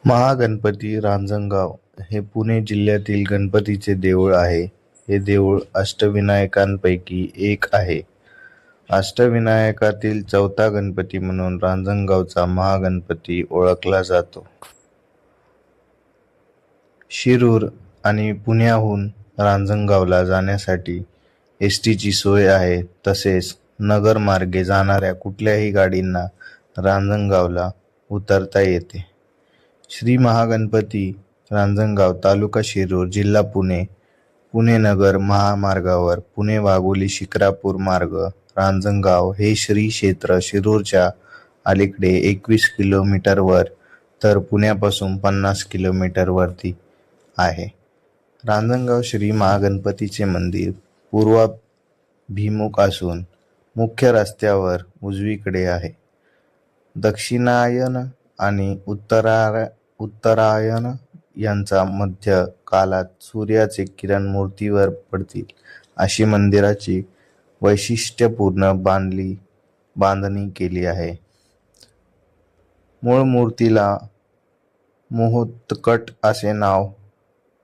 महागणपती रांजणगाव हे पुणे जिल्ह्यातील गणपतीचे देऊळ आहे. हे देऊळ अष्टविनायकांपैकी एक आहे. अष्टविनायकातील चौथा गणपती म्हणून रांजणगावचा महागणपती ओळखला जातो. शिरूर आणि पुण्याहून रांजणगावला जाण्यासाठी एसटीची सोय आहे. तसेच नगर मार्गे जाणाऱ्या कुठल्याही गाडींना रांजणगावला उतरता येते. श्री महागणपती रांजणगाव, तालुका शिरूर, जिल्हा पुणे, पुणे नगर महामार्गावर पुणे वाघोली शिक्रापूर मार्ग रांजणगाव हे श्री क्षेत्र शिरूरच्या अलीकडे 21 किलोमीटरवर तर पुण्यापासून 50 किलोमीटरवरती आहे. रांजणगाव श्री महागणपतीचे मंदिर पूर्वाभिमुख असून मुख्य रस्त्यावर उजवीकडे आहे. दक्षिणायन आणि उत्तरायण यांचा मध्य कालात सूर्याचे किरण मूर्तीवर पडतील अशी मंदिराची वैशिष्ट्यपूर्ण बांधणी केली आहे. मूळ मूर्तीला मोहोत्कट असे नाव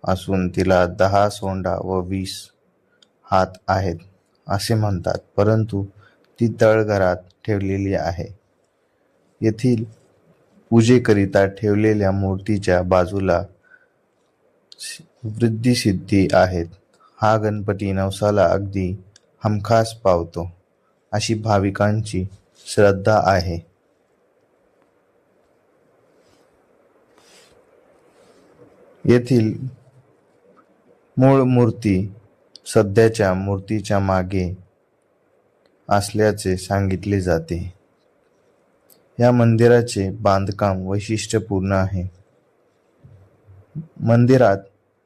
असून तिला 10 सोंडा व 20 हात आहेत असे म्हणतात, परंतु ती तळघरात ठेवलेली आहे. येथील पूजेकरिता ठेवलेल्या मूर्तीच्या बाजूला वृद्धिसिद्धी आहेत. हा गणपती नवसाला अगदी हमखास पावतो अशी भाविकांची श्रद्धा आहे. येथील मूळ मूर्ती सध्याच्या मूर्तीच्या मागे असल्याचे सांगितले जाते. या मंदिराचे बांधकाम वैशिष्ट्यपूर्ण आहे. मंदिरात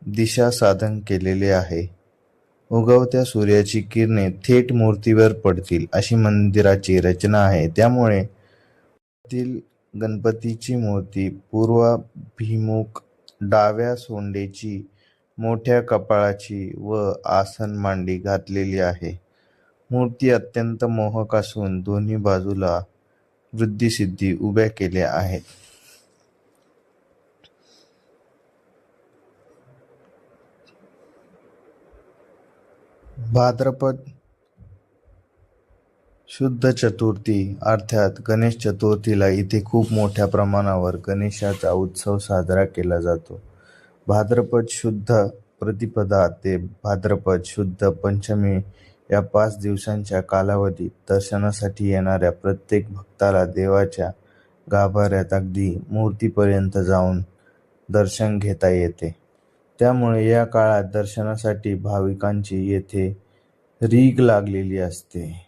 दिशा साधन केलेले आहे. उगवत्या सूर्याची किरणे थेट मूर्तीवर पडतील अशी मंदिराची रचना आहे. त्यामुळे गणपतीची मूर्ती पूर्वाभिमुख, डाव्या सोंडेची, मोठ्या कपाळाची व आसन मांडी घातलेली आहे. मूर्ती अत्यंत मोहक असून दोन्ही बाजूला वृद्धिसिद्धी उभ्या केल्या आहेत. भाद्रपद शुद्ध चतुर्थी अर्थात गणेश चतुर्थीला इथे खूप मोठ्या प्रमाणावर गणेशाचा उत्सव साजरा केला जातो. भाद्रपद शुद्ध प्रतिपदा ते भाद्रपद शुद्ध पंचमी या 5 दिवसांच्या कालावधीत दर्शनासाठी येणाऱ्या प्रत्येक भक्ताला देवाच्या गाभाऱ्यात अगदी मूर्तीपर्यंत जाऊन दर्शन घेता येते. त्यामुळे या काळात दर्शनासाठी भाविकांची येथे रीघ लागलेली असते.